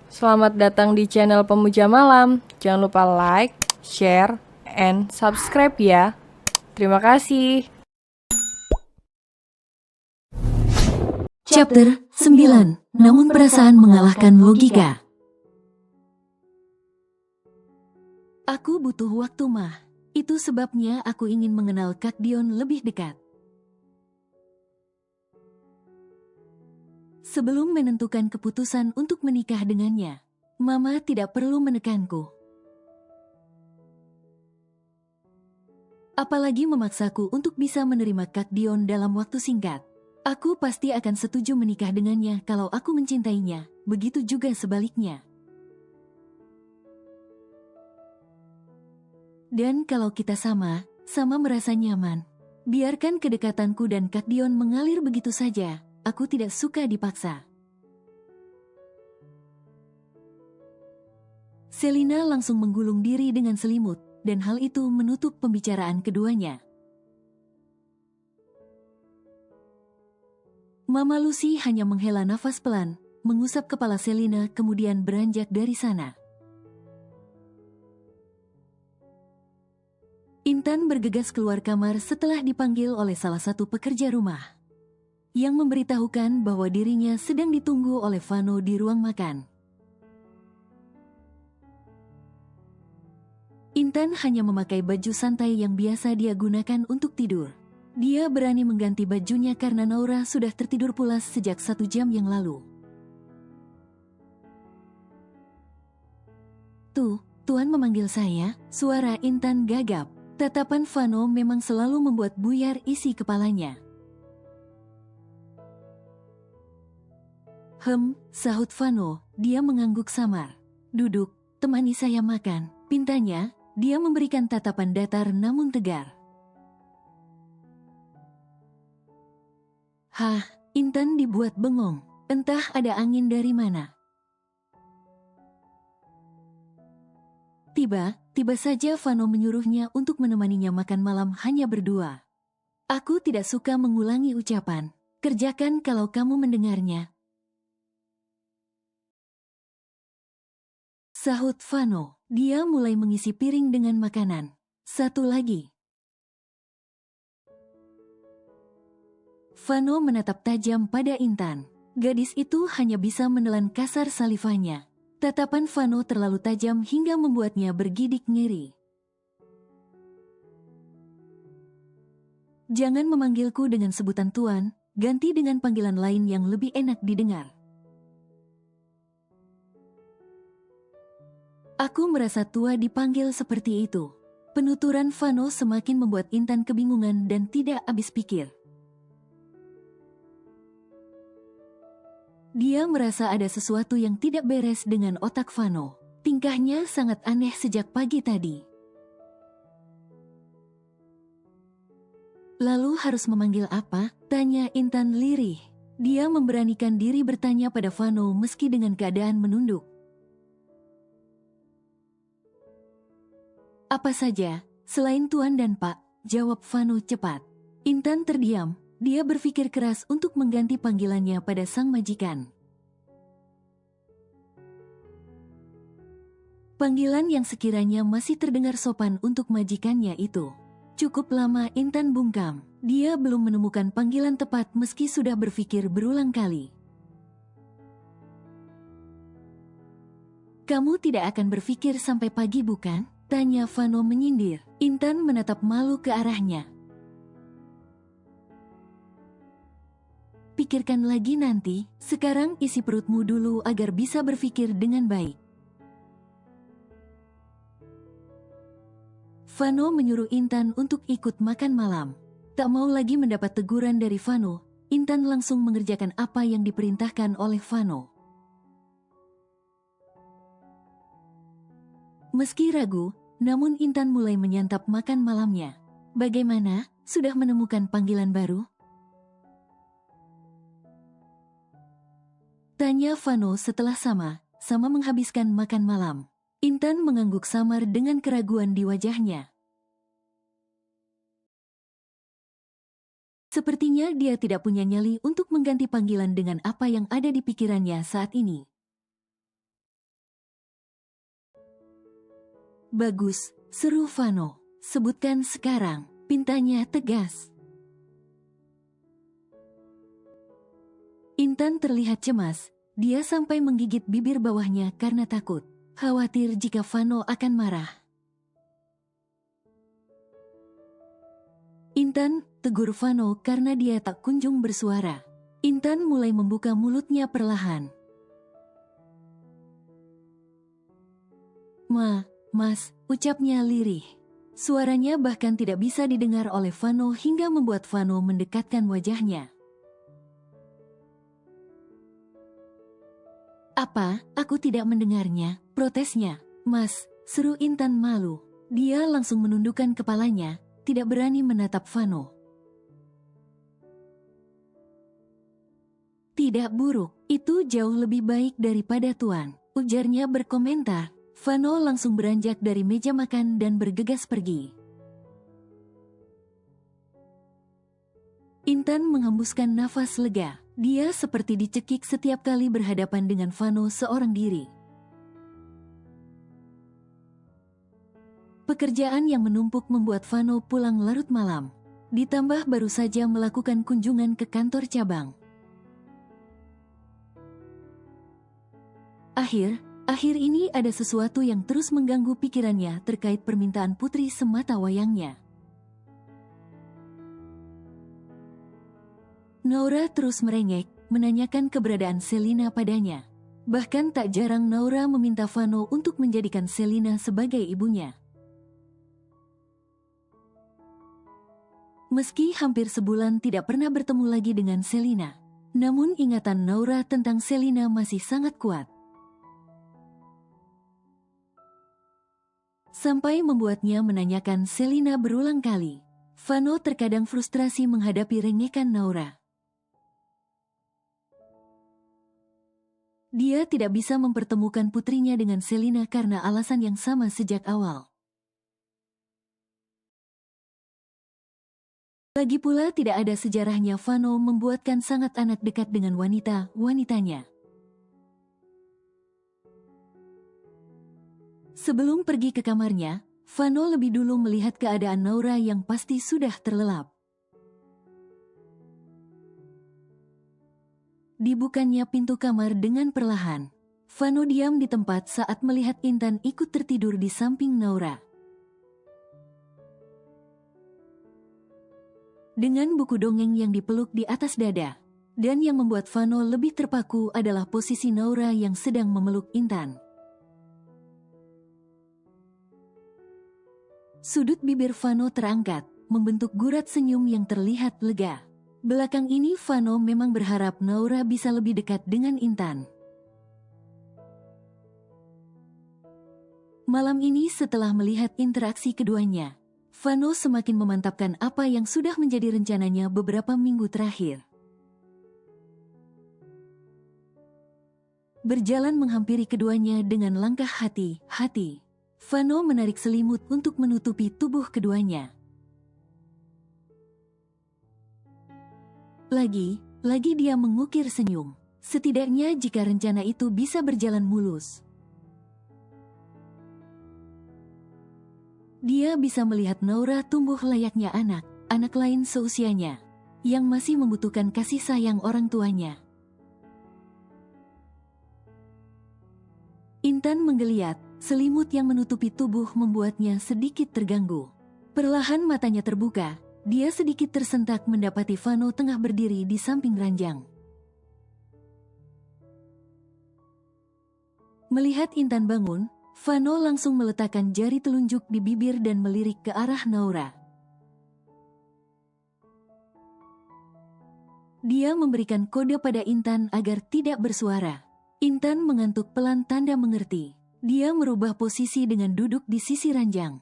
Selamat datang di channel Pemuja Malam. Jangan lupa like, share, and subscribe ya. Terima kasih. Chapter 9. Namun perasaan mengalahkan logika. Aku butuh waktu, Mah. Itu sebabnya aku ingin mengenal Kak Dion lebih dekat. Sebelum menentukan keputusan untuk menikah dengannya, Mama tidak perlu menekanku. Apalagi memaksaku untuk bisa menerima Kak Dion dalam waktu singkat. Aku pasti akan setuju menikah dengannya kalau aku mencintainya, begitu juga sebaliknya. Dan kalau kita sama merasa nyaman. Biarkan kedekatanku dan Kak Dion mengalir begitu saja, aku tidak suka dipaksa. Selina langsung menggulung diri dengan selimut, dan hal itu menutup pembicaraan keduanya. Mama Lucy hanya menghela nafas pelan, mengusap kepala Selina kemudian beranjak dari sana. Intan bergegas keluar kamar setelah dipanggil oleh salah satu pekerja rumah yang memberitahukan bahwa dirinya sedang ditunggu oleh Vano di ruang makan. Intan hanya memakai baju santai yang biasa dia gunakan untuk tidur. Dia berani mengganti bajunya karena Naura sudah tertidur pulas sejak 1 jam yang lalu. Tuh, Tuan memanggil saya, suara Intan gagap. Tatapan Vano memang selalu membuat buyar isi kepalanya. Sahut Vano, dia mengangguk samar. Duduk, temani saya makan, pintanya. Dia memberikan tatapan datar namun tegar. Hah, Intan dibuat bengong. Entah ada angin dari mana. Tiba saja Vano menyuruhnya untuk menemaninya makan malam hanya berdua. Aku tidak suka mengulangi ucapan. Kerjakan kalau kamu mendengarnya. Sahut Vano. Dia mulai mengisi piring dengan makanan. Satu lagi. Vano menatap tajam pada Intan. Gadis itu hanya bisa menelan kasar salivanya. Tatapan Vano terlalu tajam hingga membuatnya bergidik ngiri. Jangan memanggilku dengan sebutan Tuan, ganti dengan panggilan lain yang lebih enak didengar. Aku merasa tua dipanggil seperti itu. Penuturan Vano semakin membuat Intan kebingungan dan tidak habis pikir. Dia merasa ada sesuatu yang tidak beres dengan otak Vano. Tingkahnya sangat aneh sejak pagi tadi. Lalu harus memanggil apa? Tanya Intan lirih. Dia memberanikan diri bertanya pada Vano meski dengan keadaan menunduk. Apa saja, selain Tuan dan Pak, jawab Vano cepat. Intan terdiam. Dia berpikir keras untuk mengganti panggilannya pada sang majikan. Panggilan yang sekiranya masih terdengar sopan untuk majikannya itu. Cukup lama Intan bungkam. Dia belum menemukan panggilan tepat meski sudah berpikir berulang kali. Kamu tidak akan berpikir sampai pagi bukan? Tanya Vano menyindir. Intan menatap malu ke arahnya. Pikirkan lagi nanti, sekarang isi perutmu dulu agar bisa berpikir dengan baik. Vano menyuruh Intan untuk ikut makan malam. Tak mau lagi mendapat teguran dari Vano, Intan langsung mengerjakan apa yang diperintahkan oleh Vano. Meski ragu, namun Intan mulai menyantap makan malamnya. Bagaimana? Sudah menemukan panggilan baru? Tanya Vano setelah sama menghabiskan makan malam. Intan mengangguk samar dengan keraguan di wajahnya. Sepertinya dia tidak punya nyali untuk mengganti panggilan dengan apa yang ada di pikirannya saat ini. Bagus, seru Vano. Sebutkan sekarang, pintanya tegas. Intan terlihat cemas, dia sampai menggigit bibir bawahnya karena takut. Khawatir jika Vano akan marah. Intan, tegur Vano karena dia tak kunjung bersuara. Intan mulai membuka mulutnya perlahan. Mas, ucapnya lirih. Suaranya bahkan tidak bisa didengar oleh Vano hingga membuat Vano mendekatkan wajahnya. Apa? Aku tidak mendengarnya, protesnya. Mas, seru Intan malu. Dia langsung menundukkan kepalanya, tidak berani menatap Vano. Tidak buruk, itu jauh lebih baik daripada Tuan, ujarnya berkomentar. Vano langsung beranjak dari meja makan dan bergegas pergi. Intan menghembuskan nafas lega. Dia seperti dicekik setiap kali berhadapan dengan Vano seorang diri. Pekerjaan yang menumpuk membuat Vano pulang larut malam. Ditambah baru saja melakukan kunjungan ke kantor cabang. Akhir ini ada sesuatu yang terus mengganggu pikirannya terkait permintaan putri semata wayangnya. Naura terus merengek, menanyakan keberadaan Selina padanya. Bahkan tak jarang Naura meminta Vano untuk menjadikan Selina sebagai ibunya. Meski hampir sebulan tidak pernah bertemu lagi dengan Selina, namun ingatan Naura tentang Selina masih sangat kuat. Sampai membuatnya menanyakan Selina berulang kali. Vano terkadang frustrasi menghadapi rengekan Naura. Dia tidak bisa mempertemukan putrinya dengan Selina karena alasan yang sama sejak awal. Lagi pula tidak ada sejarahnya Vano membuatkan sangat anak dekat dengan wanitanya. Sebelum pergi ke kamarnya, Vano lebih dulu melihat keadaan Naura yang pasti sudah terlelap. Dibukanya pintu kamar dengan perlahan. Vano diam di tempat saat melihat Intan ikut tertidur di samping Naura. Dengan buku dongeng yang dipeluk di atas dada, dan yang membuat Vano lebih terpaku adalah posisi Naura yang sedang memeluk Intan. Sudut bibir Vano terangkat, membentuk gurat senyum yang terlihat lega. Belakang ini Vano memang berharap Naura bisa lebih dekat dengan Intan. Malam ini setelah melihat interaksi keduanya, Vano semakin memantapkan apa yang sudah menjadi rencananya beberapa minggu terakhir. Berjalan menghampiri keduanya dengan langkah hati-hati, Vano menarik selimut untuk menutupi tubuh keduanya. Lagi dia mengukir senyum. Setidaknya jika rencana itu bisa berjalan mulus, dia bisa melihat Naura tumbuh layaknya anak lain seusianya, yang masih membutuhkan kasih sayang orang tuanya. Intan menggeliat, selimut yang menutupi tubuh membuatnya sedikit terganggu. Perlahan matanya terbuka. Dia sedikit tersentak mendapati Vano tengah berdiri di samping ranjang. Melihat Intan bangun, Vano langsung meletakkan jari telunjuk di bibir dan melirik ke arah Naura. Dia memberikan kode pada Intan agar tidak bersuara. Intan mengantuk pelan tanda mengerti. Dia merubah posisi dengan duduk di sisi ranjang.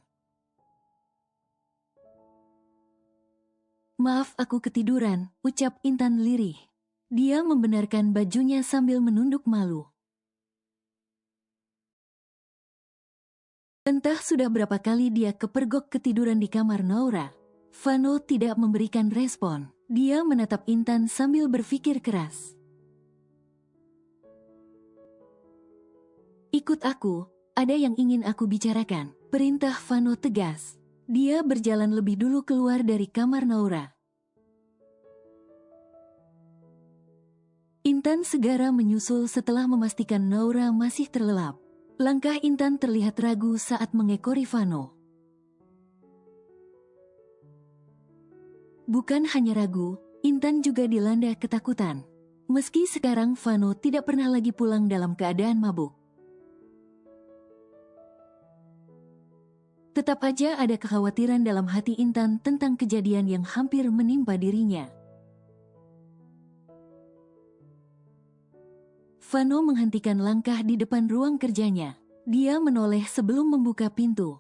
Maaf aku ketiduran, ucap Intan lirih. Dia membenarkan bajunya sambil menunduk malu. Entah sudah berapa kali dia kepergok ketiduran di kamar Naura. Vano tidak memberikan respon. Dia menatap Intan sambil berpikir keras. Ikut aku, ada yang ingin aku bicarakan, perintah Vano tegas. Dia berjalan lebih dulu keluar dari kamar Naura. Intan segera menyusul setelah memastikan Naura masih terlelap. Langkah Intan terlihat ragu saat mengekori Vano. Bukan hanya ragu, Intan juga dilanda ketakutan. Meski sekarang Vano tidak pernah lagi pulang dalam keadaan mabuk. Tetap aja ada kekhawatiran dalam hati Intan tentang kejadian yang hampir menimpa dirinya. Vano menghentikan langkah di depan ruang kerjanya. Dia menoleh sebelum membuka pintu.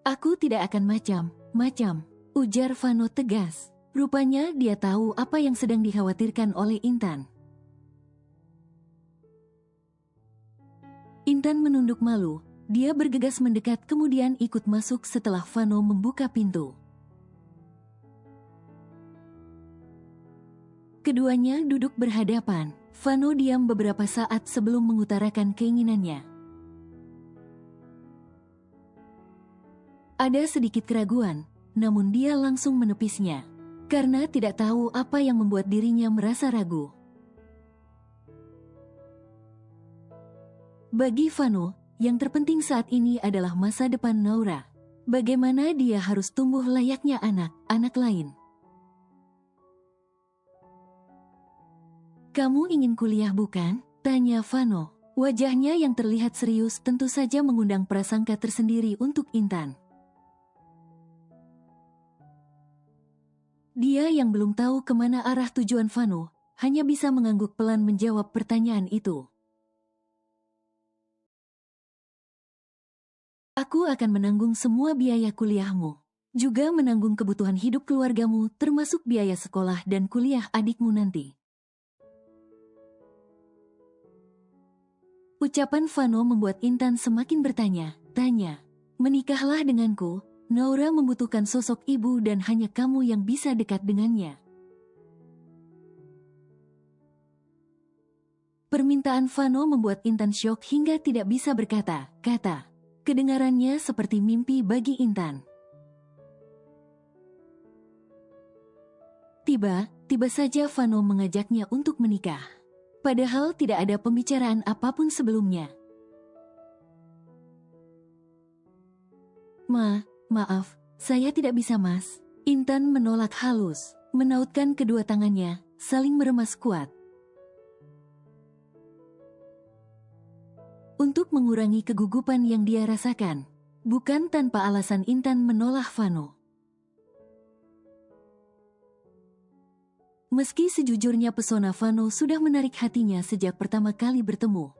Aku tidak akan macam-macam, ujar Vano tegas. Rupanya dia tahu apa yang sedang dikhawatirkan oleh Intan. Intan menunduk malu. Dia bergegas mendekat kemudian ikut masuk setelah Vano membuka pintu. Keduanya duduk berhadapan. Vano diam beberapa saat sebelum mengutarakan keinginannya. Ada sedikit keraguan, namun dia langsung menepisnya. Karena tidak tahu apa yang membuat dirinya merasa ragu. Bagi Vano, yang terpenting saat ini adalah masa depan Naura. Bagaimana dia harus tumbuh layaknya anak-anak lain. Kamu ingin kuliah bukan? Tanya Vano. Wajahnya yang terlihat serius tentu saja mengundang prasangka tersendiri untuk Intan. Dia yang belum tahu kemana arah tujuan Vano, hanya bisa mengangguk pelan menjawab pertanyaan itu. Aku akan menanggung semua biaya kuliahmu, juga menanggung kebutuhan hidup keluargamu termasuk biaya sekolah dan kuliah adikmu nanti. Ucapan Vano membuat Intan semakin bertanya-tanya. Menikahlah denganku. Naura membutuhkan sosok ibu dan hanya kamu yang bisa dekat dengannya. Permintaan Vano membuat Intan syok hingga tidak bisa berkata-kata. Kedengarannya seperti mimpi bagi Intan. Tiba saja Vano mengajaknya untuk menikah. Padahal tidak ada pembicaraan apapun sebelumnya. Maaf, saya tidak bisa mas. Intan menolak halus, menautkan kedua tangannya, saling meremas kuat. Untuk mengurangi kegugupan yang dia rasakan, bukan tanpa alasan Intan menolak Vano. Meski sejujurnya pesona Vano sudah menarik hatinya sejak pertama kali bertemu.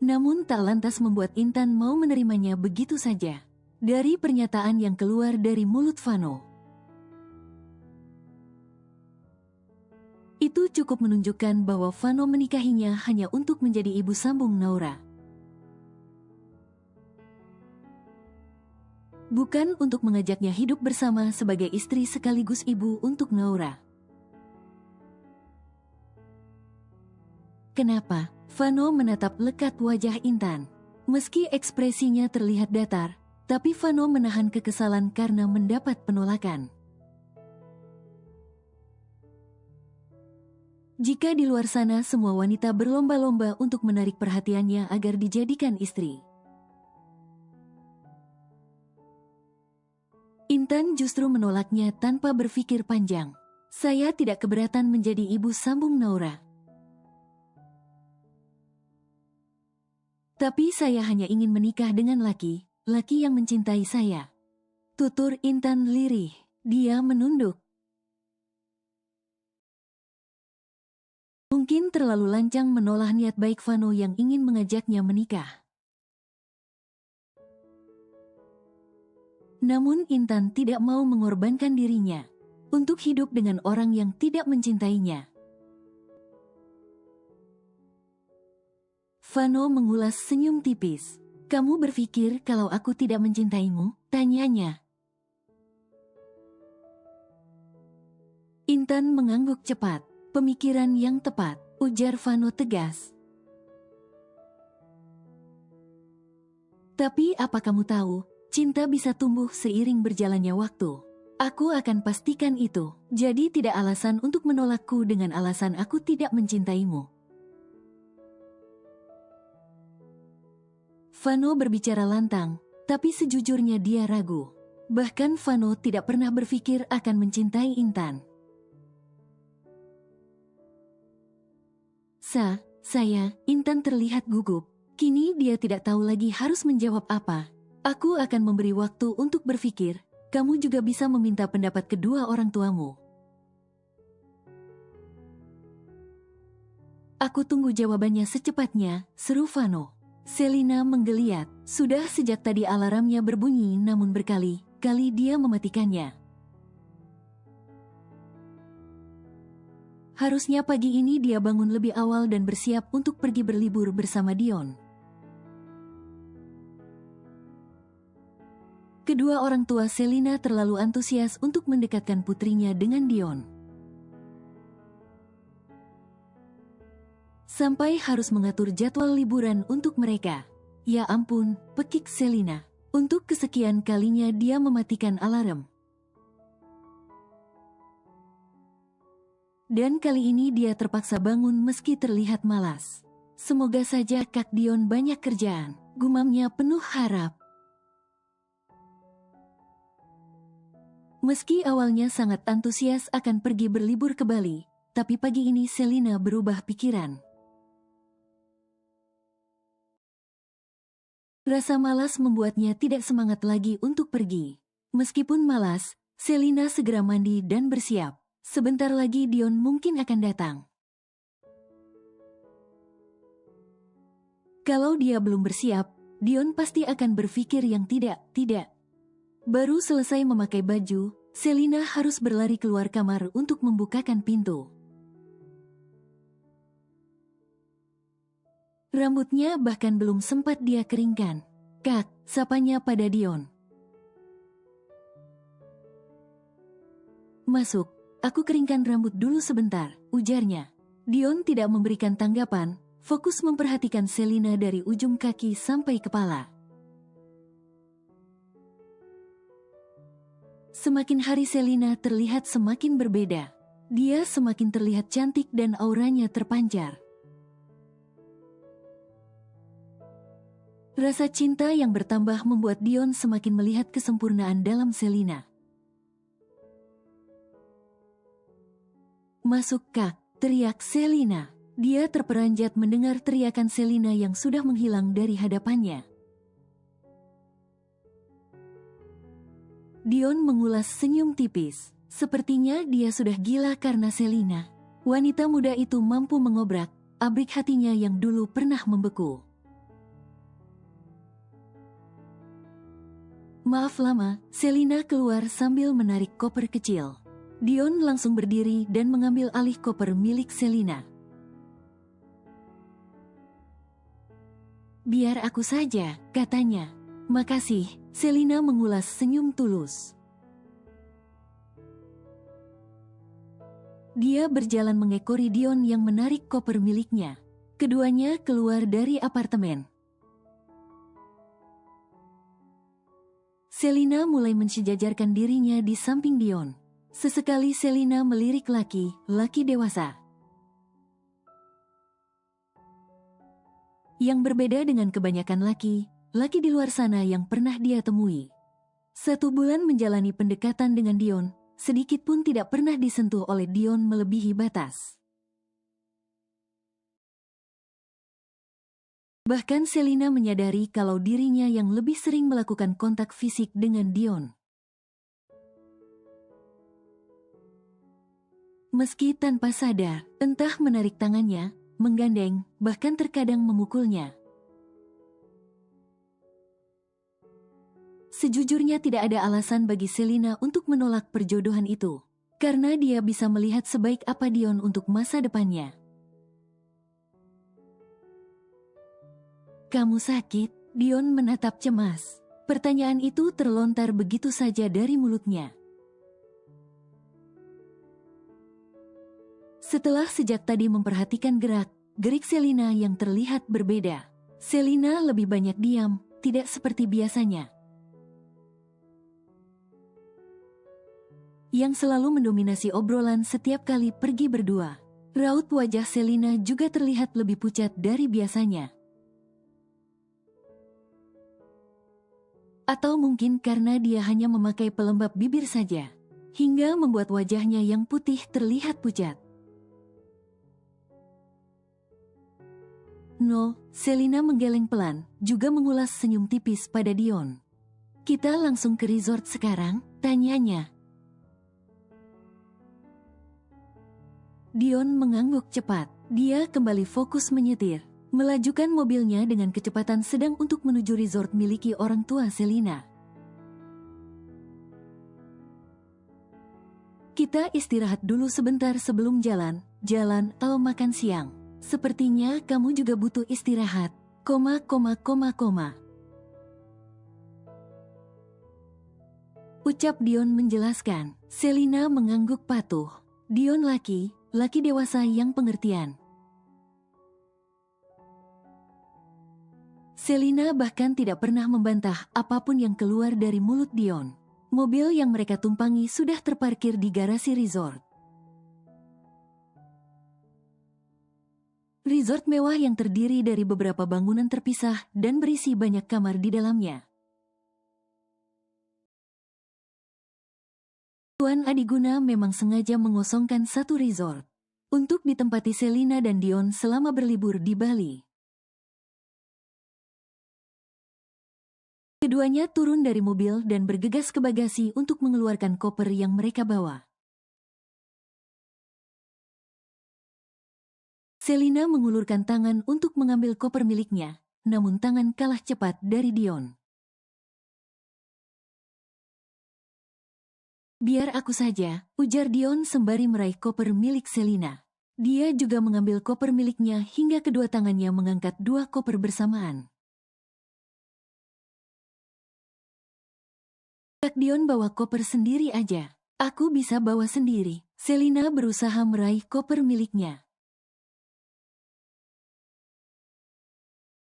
Namun tak lantas membuat Intan mau menerimanya begitu saja. Dari pernyataan yang keluar dari mulut Vano, itu cukup menunjukkan bahwa Vano menikahinya hanya untuk menjadi ibu sambung Naura. Bukan untuk mengajaknya hidup bersama sebagai istri sekaligus ibu untuk Naura. Kenapa? Vano menatap lekat wajah Intan. Meski ekspresinya terlihat datar, tapi Vano menahan kekesalan karena mendapat penolakan. Jika di luar sana semua wanita berlomba-lomba untuk menarik perhatiannya agar dijadikan istri, Intan justru menolaknya tanpa berpikir panjang. Saya tidak keberatan menjadi ibu sambung Naura. Tapi saya hanya ingin menikah dengan laki yang mencintai saya. Tutur Intan lirih. Dia menunduk. Mungkin terlalu lancang menolak niat baik Vano yang ingin mengajaknya menikah. Namun Intan tidak mau mengorbankan dirinya untuk hidup dengan orang yang tidak mencintainya. Vano mengulas senyum tipis. Kamu berpikir kalau aku tidak mencintaimu? Tanyanya. Intan mengangguk cepat. Pemikiran yang tepat, ujar Vano tegas. Tapi apa kamu tahu, cinta bisa tumbuh seiring berjalannya waktu. Aku akan pastikan itu, jadi tidak alasan untuk menolakku dengan alasan aku tidak mencintaimu. Vano berbicara lantang, tapi sejujurnya dia ragu. Bahkan Vano tidak pernah berpikir akan mencintai Intan. Saya, Intan terlihat gugup. Kini dia tidak tahu lagi harus menjawab apa. Aku akan memberi waktu untuk berpikir. Kamu juga bisa meminta pendapat kedua orang tuamu. Aku tunggu jawabannya secepatnya, seru Vano. Selina menggeliat. Sudah sejak tadi alarmnya berbunyi namun berkali-kali dia mematikannya. Harusnya pagi ini dia bangun lebih awal dan bersiap untuk pergi berlibur bersama Dion. Kedua orang tua Selina terlalu antusias untuk mendekatkan putrinya dengan Dion. Sampai harus mengatur jadwal liburan untuk mereka. Ya ampun, pekik Selina. Untuk kesekian kalinya dia mematikan alarm. Dan kali ini dia terpaksa bangun meski terlihat malas. Semoga saja Kak Dion banyak kerjaan, gumamnya penuh harap. Meski awalnya sangat antusias akan pergi berlibur ke Bali, tapi pagi ini Selina berubah pikiran. Rasa malas membuatnya tidak semangat lagi untuk pergi. Meskipun malas, Selina segera mandi dan bersiap. Sebentar lagi Dion mungkin akan datang. Kalau dia belum bersiap, Dion pasti akan berpikir yang tidak. Baru selesai memakai baju, Selina harus berlari keluar kamar untuk membukakan pintu. Rambutnya bahkan belum sempat dia keringkan. Kak, sapanya pada Dion. Masuk, aku keringkan rambut dulu sebentar, ujarnya. Dion tidak memberikan tanggapan, fokus memperhatikan Selina dari ujung kaki sampai kepala. Semakin hari Selina terlihat semakin berbeda. Dia semakin terlihat cantik dan auranya terpancar. Rasa cinta yang bertambah membuat Dion semakin melihat kesempurnaan dalam Selina. Masuk Kak, teriak Selina. Dia terperanjat mendengar teriakan Selina yang sudah menghilang dari hadapannya. Dion mengulas senyum tipis. Sepertinya dia sudah gila karena Selina. Wanita muda itu mampu mengobrak-abrik hatinya yang dulu pernah membeku. Maaf lama, Selina keluar sambil menarik koper kecil. Dion langsung berdiri dan mengambil alih koper milik Selina. Biar aku saja, katanya. Makasih, Selina mengulas senyum tulus. Dia berjalan mengekori Dion yang menarik koper miliknya. Keduanya keluar dari apartemen. Selina mulai mensejajarkan dirinya di samping Dion. Sesekali Selina melirik laki dewasa. Yang berbeda dengan kebanyakan laki di luar sana yang pernah dia temui. 1 bulan menjalani pendekatan dengan Dion, sedikit pun tidak pernah disentuh oleh Dion melebihi batas. Bahkan Selina menyadari kalau dirinya yang lebih sering melakukan kontak fisik dengan Dion. Meski tanpa sadar, entah menarik tangannya, menggandeng, bahkan terkadang memukulnya. Sejujurnya tidak ada alasan bagi Selina untuk menolak perjodohan itu, karena dia bisa melihat sebaik apa Dion untuk masa depannya. Kamu sakit? Dion menatap cemas. Pertanyaan itu terlontar begitu saja dari mulutnya. Setelah sejak tadi memperhatikan gerik Selina yang terlihat berbeda. Selina lebih banyak diam, tidak seperti biasanya. Yang selalu mendominasi obrolan setiap kali pergi berdua. Raut wajah Selina juga terlihat lebih pucat dari biasanya. Atau mungkin karena dia hanya memakai pelembab bibir saja, hingga membuat wajahnya yang putih terlihat pucat. No, Selina menggeleng pelan, juga mengulas senyum tipis pada Dion. Kita langsung ke resort sekarang, tanyanya. Dion mengangguk cepat. Dia kembali fokus menyetir, melajukan mobilnya dengan kecepatan sedang untuk menuju resort miliki orang tua Selina. Kita istirahat dulu sebentar sebelum jalan atau makan siang. Sepertinya kamu juga butuh istirahat. Ucap Dion menjelaskan. Selina mengangguk patuh. Dion laki dewasa yang pengertian. Selina bahkan tidak pernah membantah apapun yang keluar dari mulut Dion. Mobil yang mereka tumpangi sudah terparkir di garasi resort. Resort mewah yang terdiri dari beberapa bangunan terpisah dan berisi banyak kamar di dalamnya. Tuan Adiguna memang sengaja mengosongkan satu resort untuk ditempati Selina dan Dion selama berlibur di Bali. Keduanya turun dari mobil dan bergegas ke bagasi untuk mengeluarkan koper yang mereka bawa. Selina mengulurkan tangan untuk mengambil koper miliknya, namun tangan kalah cepat dari Dion. Biar aku saja, ujar Dion sembari meraih koper milik Selina. Dia juga mengambil koper miliknya hingga kedua tangannya mengangkat dua koper bersamaan. Kak Dion bawa koper sendiri aja. Aku bisa bawa sendiri. Selina berusaha meraih koper miliknya.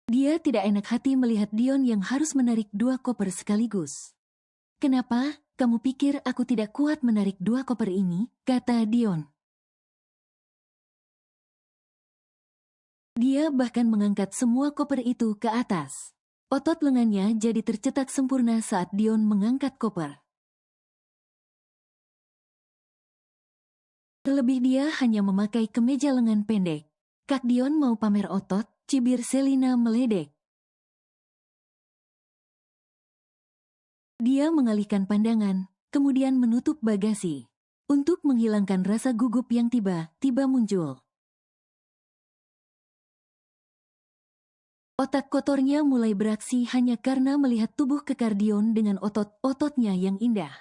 Dia tidak enak hati melihat Dion yang harus menarik dua koper sekaligus. Kenapa? Kamu pikir aku tidak kuat menarik dua koper ini? Kata Dion. Dia bahkan mengangkat semua koper itu ke atas. Otot lengannya jadi tercetak sempurna saat Dion mengangkat koper. Terlebih dia hanya memakai kemeja lengan pendek. Kak Dion mau pamer otot, cibir Selina meledek. Dia mengalihkan pandangan, kemudian menutup bagasi. Untuk menghilangkan rasa gugup yang tiba-tiba muncul. Otak kotornya mulai beraksi hanya karena melihat tubuh kekar Dion dengan otot-ototnya yang indah.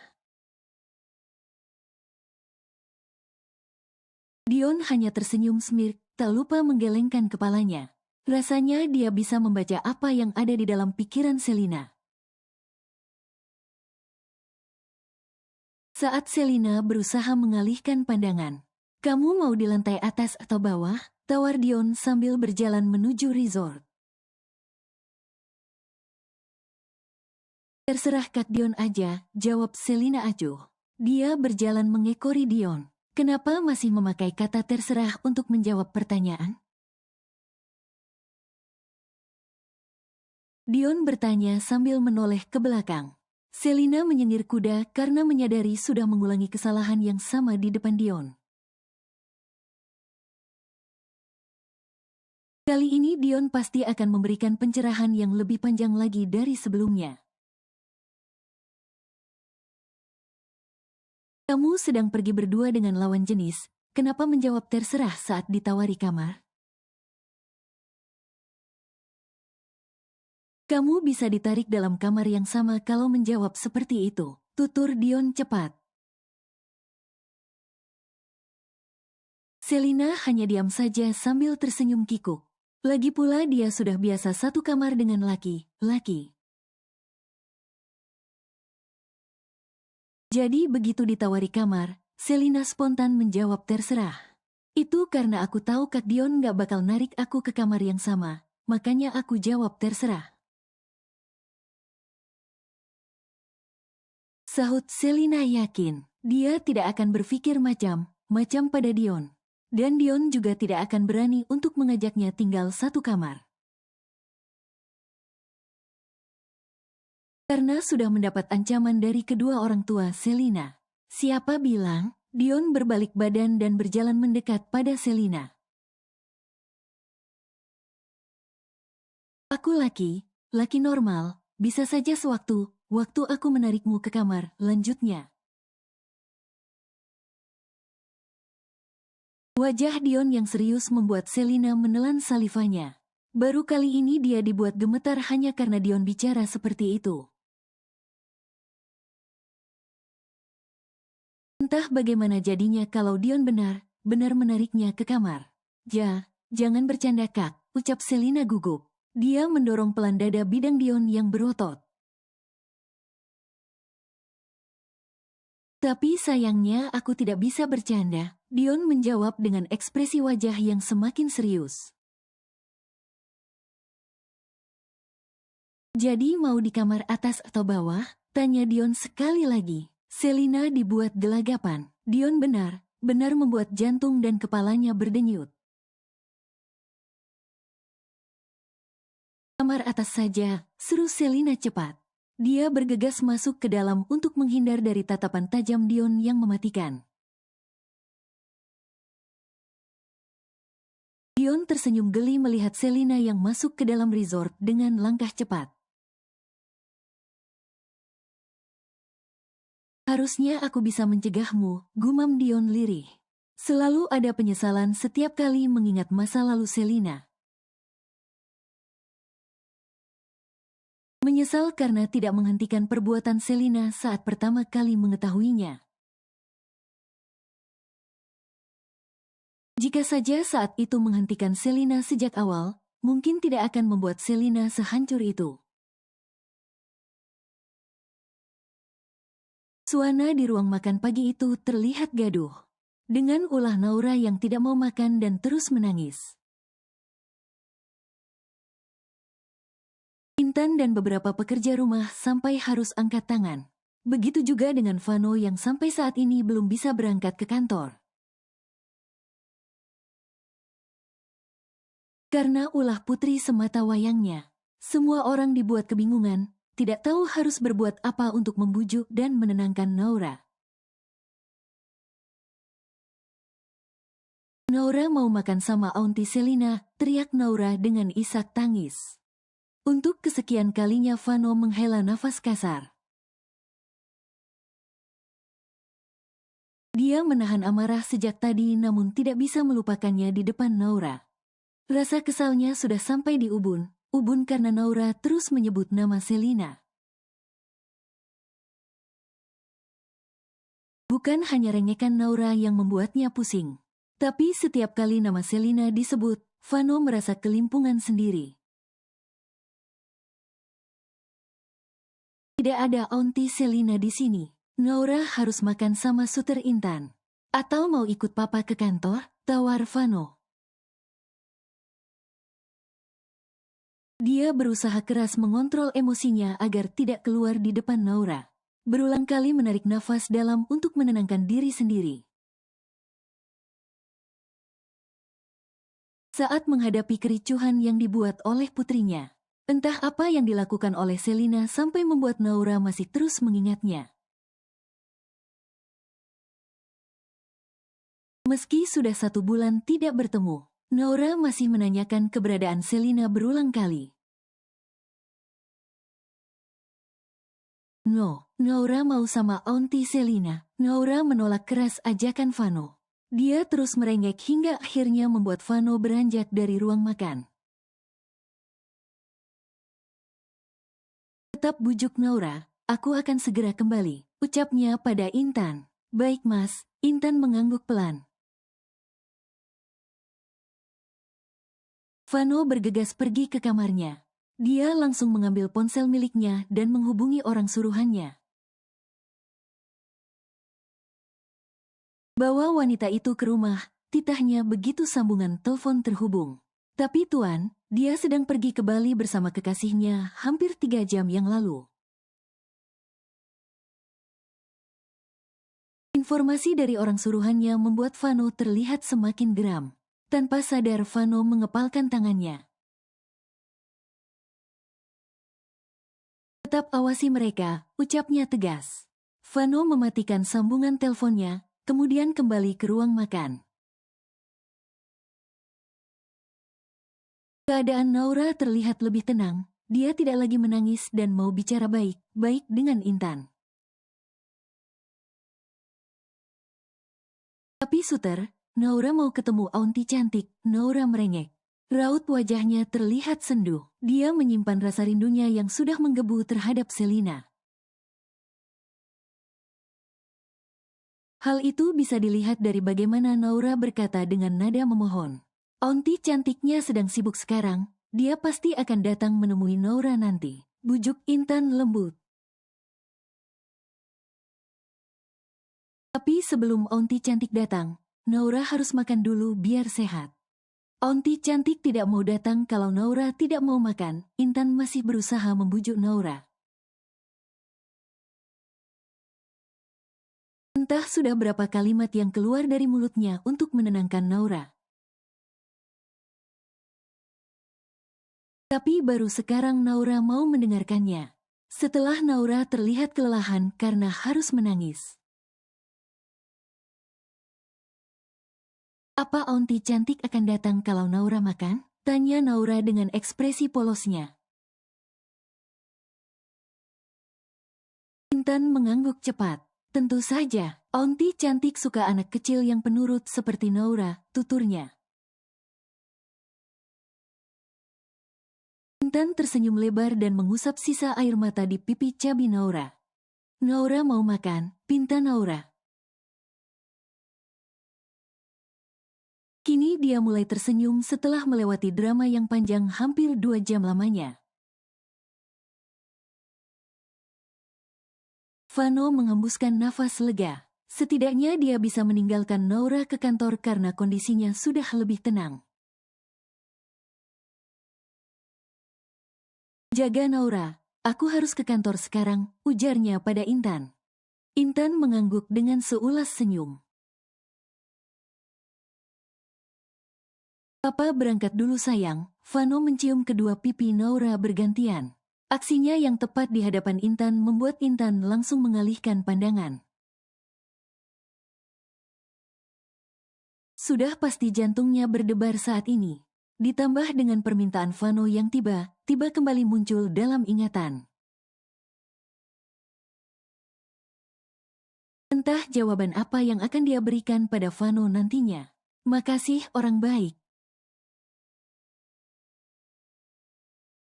Dion hanya tersenyum smirk, tak lupa menggelengkan kepalanya. Rasanya dia bisa membaca apa yang ada di dalam pikiran Selina. Saat Selina berusaha mengalihkan pandangan. Kamu mau di lantai atas atau bawah? Tawar Dion sambil berjalan menuju resort. Terserah Kak Dion aja, jawab Selina acuh. Dia berjalan mengekori Dion. Kenapa masih memakai kata terserah untuk menjawab pertanyaan? Dion bertanya sambil menoleh ke belakang. Selina menyengir kuda karena menyadari sudah mengulangi kesalahan yang sama di depan Dion. Kali ini Dion pasti akan memberikan pencerahan yang lebih panjang lagi dari sebelumnya. Kamu sedang pergi berdua dengan lawan jenis, kenapa menjawab terserah saat ditawari kamar? Kamu bisa ditarik dalam kamar yang sama kalau menjawab seperti itu, tutur Dion cepat. Selina hanya diam saja sambil tersenyum kikuk. Lagi pula dia sudah biasa satu kamar dengan laki-laki. Jadi begitu ditawari kamar, Selina spontan menjawab terserah. Itu karena aku tahu Kak Dion gak bakal narik aku ke kamar yang sama, makanya aku jawab terserah. Sahut Selina yakin, dia tidak akan berpikir macam pada Dion. Dan Dion juga tidak akan berani untuk mengajaknya tinggal satu kamar. Karena sudah mendapat ancaman dari kedua orang tua Selina. Siapa bilang? Dion berbalik badan dan berjalan mendekat pada Selina. Aku laki normal, bisa saja waktu aku menarikmu ke kamar, lanjutnya. Wajah Dion yang serius membuat Selina menelan salivanya. Baru kali ini dia dibuat gemetar hanya karena Dion bicara seperti itu. Entah bagaimana jadinya kalau Dion benar menariknya ke kamar. Jangan bercanda Kak, ucap Selina gugup. Dia mendorong pelan dada bidang Dion yang berotot. Tapi sayangnya aku tidak bisa bercanda, Dion menjawab dengan ekspresi wajah yang semakin serius. Jadi mau di kamar atas atau bawah? Tanya Dion sekali lagi. Selina dibuat gelagapan. Dion benar membuat jantung dan kepalanya berdenyut. Kamar atas saja, seru Selina cepat. Dia bergegas masuk ke dalam untuk menghindar dari tatapan tajam Dion yang mematikan. Dion tersenyum geli melihat Selina yang masuk ke dalam resort dengan langkah cepat. Harusnya aku bisa mencegahmu, gumam Dion lirih. Selalu ada penyesalan setiap kali mengingat masa lalu Selina. Menyesal karena tidak menghentikan perbuatan Selina saat pertama kali mengetahuinya. Jika saja saat itu menghentikan Selina sejak awal, mungkin tidak akan membuat Selina sehancur itu. Suasana di ruang makan pagi itu terlihat gaduh. Dengan ulah Naura yang tidak mau makan dan terus menangis. Intan dan beberapa pekerja rumah sampai harus angkat tangan. Begitu juga dengan Vano yang sampai saat ini belum bisa berangkat ke kantor. Karena ulah putri semata wayangnya, semua orang dibuat kebingungan, tidak tahu harus berbuat apa untuk membujuk dan menenangkan Naura. Naura mau makan sama Aunty Selina, teriak Naura dengan isak tangis. Untuk kesekian kalinya Vano menghela nafas kasar. Dia menahan amarah sejak tadi namun tidak bisa melupakannya di depan Naura. Rasa kesalnya sudah sampai di ubun karena Naura terus menyebut nama Selina. Bukan hanya rengekan Naura yang membuatnya pusing. Tapi setiap kali nama Selina disebut, Vano merasa kelimpungan sendiri. Tidak ada Aunty Selina di sini. Naura harus makan sama suter Intan. Atau mau ikut papa ke kantor? Tawar Vano. Dia berusaha keras mengontrol emosinya agar tidak keluar di depan Naura. Berulang kali menarik nafas dalam untuk menenangkan diri sendiri. Saat menghadapi kericuhan yang dibuat oleh putrinya, entah apa yang dilakukan oleh Selina sampai membuat Naura masih terus mengingatnya. Meski sudah 1 bulan tidak bertemu, Naura masih menanyakan keberadaan Selina berulang kali. Naura mau sama Aunty Selina. Naura menolak keras ajakan Vano. Dia terus merengek hingga akhirnya membuat Vano beranjak dari ruang makan. Tetap bujuk Naura, aku akan segera kembali, ucapnya pada Intan. Baik mas, Intan mengangguk pelan. Vano bergegas pergi ke kamarnya. Dia langsung mengambil ponsel miliknya dan menghubungi orang suruhannya. Bawa wanita itu ke rumah, titahnya begitu sambungan telepon terhubung. Tapi Tuan, dia sedang pergi ke Bali bersama kekasihnya hampir 3 jam yang lalu. Informasi dari orang suruhannya membuat Vano terlihat semakin geram. Tanpa sadar Vano mengepalkan tangannya. Tetap awasi mereka, ucapnya tegas. Vano mematikan sambungan teleponnya, kemudian kembali ke ruang makan. Keadaan Naura terlihat lebih tenang, dia tidak lagi menangis dan mau bicara baik-baik dengan Intan. Tapi Suter, Naura mau ketemu Aunty cantik, Naura merengek. Raut wajahnya terlihat sendu. Dia menyimpan rasa rindunya yang sudah menggebu terhadap Selina. Hal itu bisa dilihat dari bagaimana Naura berkata dengan nada memohon. Aunty cantiknya sedang sibuk sekarang, dia pasti akan datang menemui Naura nanti. Bujuk Intan lembut. Tapi sebelum Aunty cantik datang, Naura harus makan dulu biar sehat. Aunty cantik tidak mau datang kalau Naura tidak mau makan. Intan masih berusaha membujuk Naura. Entah sudah berapa kalimat yang keluar dari mulutnya untuk menenangkan Naura. Tapi baru sekarang Naura mau mendengarkannya. Setelah Naura terlihat kelelahan karena harus menangis. Apa Aunty cantik akan datang kalau Naura makan? Tanya Naura dengan ekspresi polosnya. Intan mengangguk cepat. Tentu saja, Aunty cantik suka anak kecil yang penurut seperti Naura, tuturnya. Intan tersenyum lebar dan mengusap sisa air mata di pipi cabi Naura. Naura mau makan, pinta Naura. Kini dia mulai tersenyum setelah melewati drama yang panjang hampir 2 jam lamanya. Vano menghembuskan nafas lega. Setidaknya dia bisa meninggalkan Naura ke kantor karena kondisinya sudah lebih tenang. Jaga Naura, aku harus ke kantor sekarang, ujarnya pada Intan. Intan mengangguk dengan seulas senyum. Papa berangkat dulu sayang. Vano mencium kedua pipi Naura bergantian. Aksinya yang tepat di hadapan Intan membuat Intan langsung mengalihkan pandangan. Sudah pasti jantungnya berdebar saat ini. Ditambah dengan permintaan Vano yang tiba-tiba kembali muncul dalam ingatan. Entah jawaban apa yang akan dia berikan pada Vano nantinya. Makasih orang baik.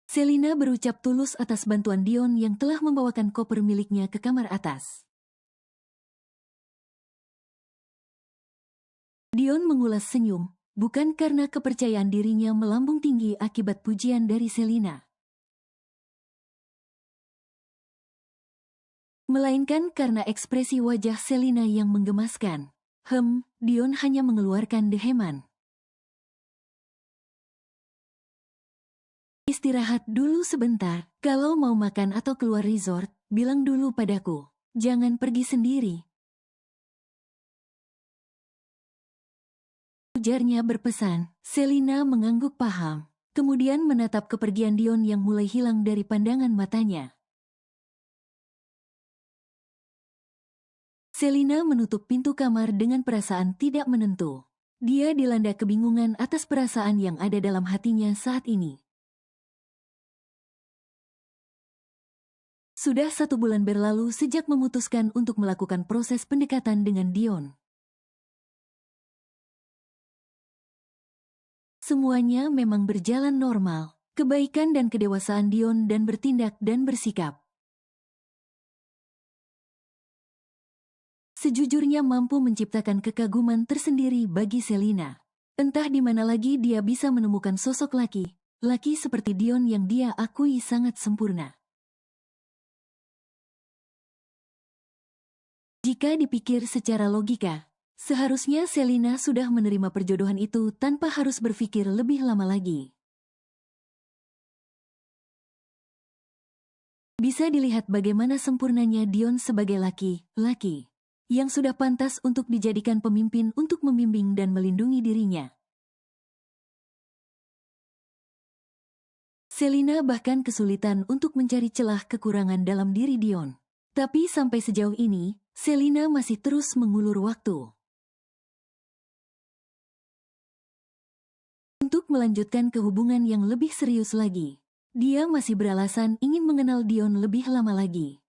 Selina berucap tulus atas bantuan Dion yang telah membawakan koper miliknya ke kamar atas. Dion mengulas senyum, bukan karena kepercayaan dirinya melambung tinggi akibat pujian dari Selina. Melainkan karena ekspresi wajah Selina yang menggemaskan. Dion hanya mengeluarkan deheman. Istirahat dulu sebentar, kalau mau makan atau keluar resort, bilang dulu padaku. Jangan pergi sendiri. Ujarnya berpesan. Selina mengangguk paham, kemudian menatap kepergian Dion yang mulai hilang dari pandangan matanya. Selina menutup pintu kamar dengan perasaan tidak menentu. Dia dilanda kebingungan atas perasaan yang ada dalam hatinya saat ini. Sudah 1 bulan berlalu sejak memutuskan untuk melakukan proses pendekatan dengan Dion. Semuanya memang berjalan normal. Kebaikan dan kedewasaan Dion dan bertindak dan bersikap. Sejujurnya mampu menciptakan kekaguman tersendiri bagi Selina. Entah di mana lagi dia bisa menemukan sosok laki seperti Dion yang dia akui sangat sempurna. Jika dipikir secara logika, Seharusnya Selina sudah menerima perjodohan itu tanpa harus berpikir lebih lama lagi. Bisa dilihat bagaimana sempurnanya Dion sebagai laki-laki yang sudah pantas untuk dijadikan pemimpin untuk membimbing dan melindungi dirinya. Selina bahkan kesulitan untuk mencari celah kekurangan dalam diri Dion. Tapi sampai sejauh ini, Selina masih terus mengulur waktu untuk melanjutkan kehubungan yang lebih serius lagi. Dia masih beralasan ingin mengenal Dion lebih lama lagi.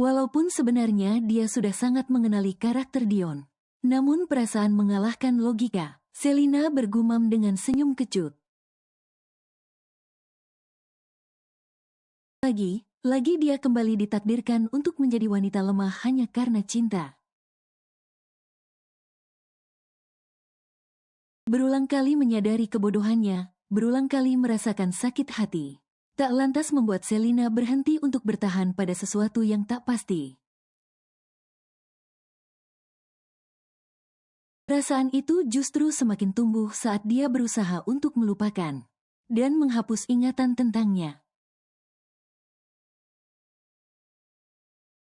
Walaupun sebenarnya dia sudah sangat mengenali karakter Dion, namun perasaan mengalahkan logika. Selina bergumam dengan senyum kecut. Lagi dia kembali ditakdirkan untuk menjadi wanita lemah hanya karena cinta. Berulang kali menyadari kebodohannya, berulang kali merasakan sakit hati. Tak lantas membuat Selina berhenti untuk bertahan pada sesuatu yang tak pasti. Perasaan itu justru semakin tumbuh saat dia berusaha untuk melupakan dan menghapus ingatan tentangnya.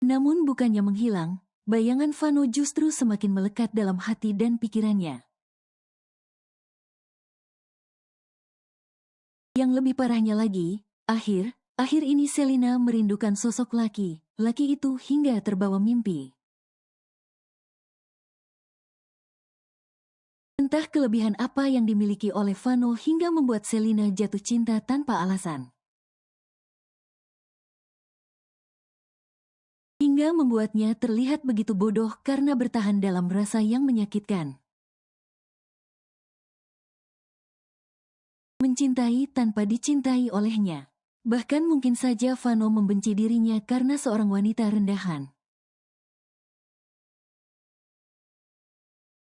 Namun bukannya menghilang, bayangan Vano justru semakin melekat dalam hati dan pikirannya. Yang lebih parahnya lagi, akhir ini Selina merindukan sosok laki itu hingga terbawa mimpi. Entah kelebihan apa yang dimiliki oleh Vano hingga membuat Selina jatuh cinta tanpa alasan. Hingga membuatnya terlihat begitu bodoh karena bertahan dalam rasa yang menyakitkan. Mencintai tanpa dicintai olehnya. Bahkan mungkin saja Vano membenci dirinya karena seorang wanita rendahan.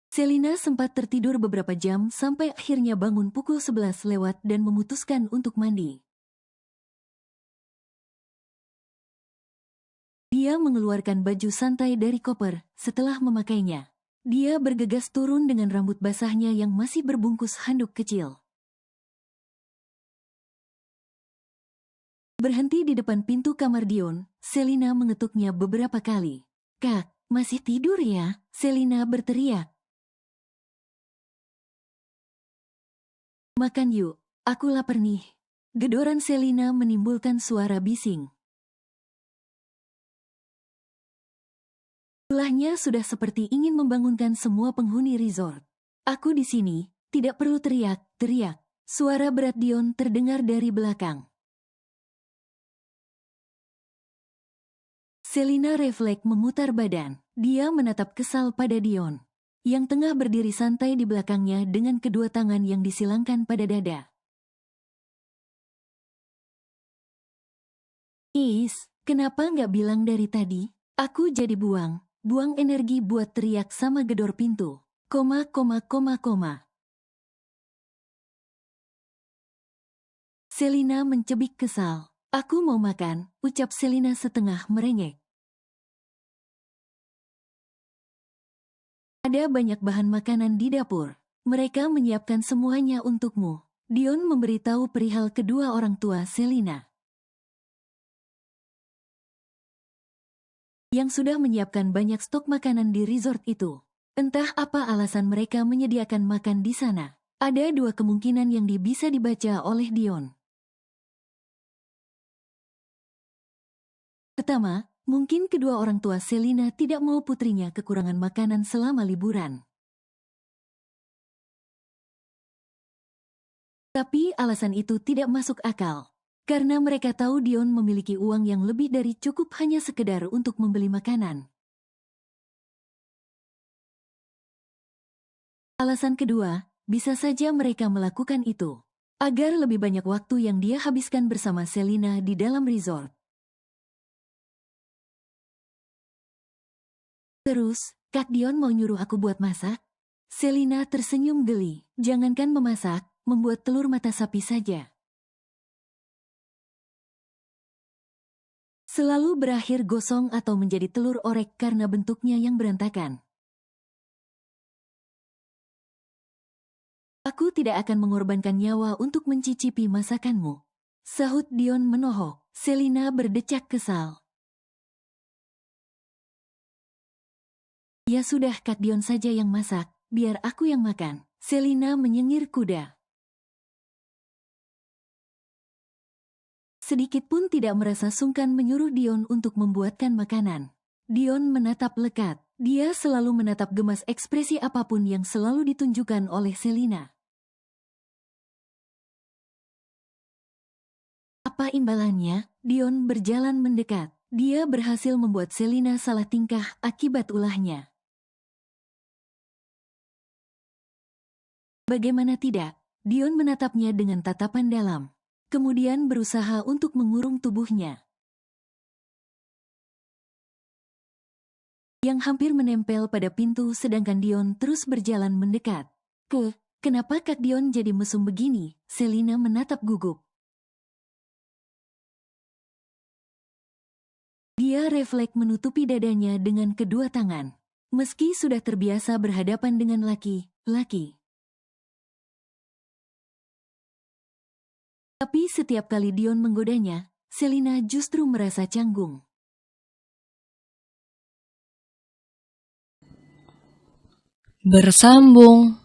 Selina sempat tertidur beberapa jam sampai akhirnya bangun pukul 11 lewat dan memutuskan untuk mandi. Dia mengeluarkan baju santai dari koper. Setelah memakainya, dia bergegas turun dengan rambut basahnya yang masih berbungkus handuk kecil. Berhenti di depan pintu kamar Dion, Selina mengetuknya beberapa kali. "Kak, masih tidur ya?" Selina berteriak. "Makan yuk, aku lapar nih." Gedoran Selina menimbulkan suara bising. Ulahnya sudah seperti ingin membangunkan semua penghuni resort. "Aku di sini, tidak perlu teriak-teriak." Suara berat Dion terdengar dari belakang. Selina refleks memutar badan. Dia menatap kesal pada Dion, yang tengah berdiri santai di belakangnya dengan kedua tangan yang disilangkan pada dada. Kenapa nggak bilang dari tadi? Aku jadi buang energi buat teriak sama gedor pintu. Koma. Selina mencebik kesal. "Aku mau makan," ucap Selina setengah merengek. "Ada banyak bahan makanan di dapur. Mereka menyiapkan semuanya untukmu." Dion memberitahu perihal kedua orang tua Selina, yang sudah menyiapkan banyak stok makanan di resort itu. Entah apa alasan mereka menyediakan makan di sana. Ada dua kemungkinan yang bisa dibaca oleh Dion. Pertama, mungkin kedua orang tua Selina tidak mau putrinya kekurangan makanan selama liburan. Tapi alasan itu tidak masuk akal, karena mereka tahu Dion memiliki uang yang lebih dari cukup hanya sekedar untuk membeli makanan. Alasan kedua, bisa saja mereka melakukan itu agar lebih banyak waktu yang dia habiskan bersama Selina di dalam resort. "Terus, Kak Dion mau nyuruh aku buat masak?" Selina tersenyum geli. "Jangankan memasak, membuat telur mata sapi saja selalu berakhir gosong atau menjadi telur orek karena bentuknya yang berantakan. Aku tidak akan mengorbankan nyawa untuk mencicipi masakanmu, sahut Dion menohok. Selina berdecak kesal. Ya sudah, Kak Dion saja yang masak, biar aku yang makan. Selina menyengir kuda. Sedikit pun tidak merasa sungkan menyuruh Dion untuk membuatkan makanan. Dion menatap lekat. Dia selalu menatap gemas ekspresi apapun yang selalu ditunjukkan oleh Selina. Apa imbalannya? Dion berjalan mendekat. Dia berhasil membuat Selina salah tingkah akibat ulahnya. Bagaimana tidak? Dion menatapnya dengan tatapan dalam. Kemudian berusaha untuk mengurung tubuhnya yang hampir menempel pada pintu, sedangkan Dion terus berjalan mendekat. Kenapa Kak Dion jadi mesum begini? Selina menatap gugup. Dia refleks menutupi dadanya dengan kedua tangan. Meski sudah terbiasa berhadapan dengan laki-laki, tapi setiap kali Dion menggodanya, Selina justru merasa canggung. Bersambung.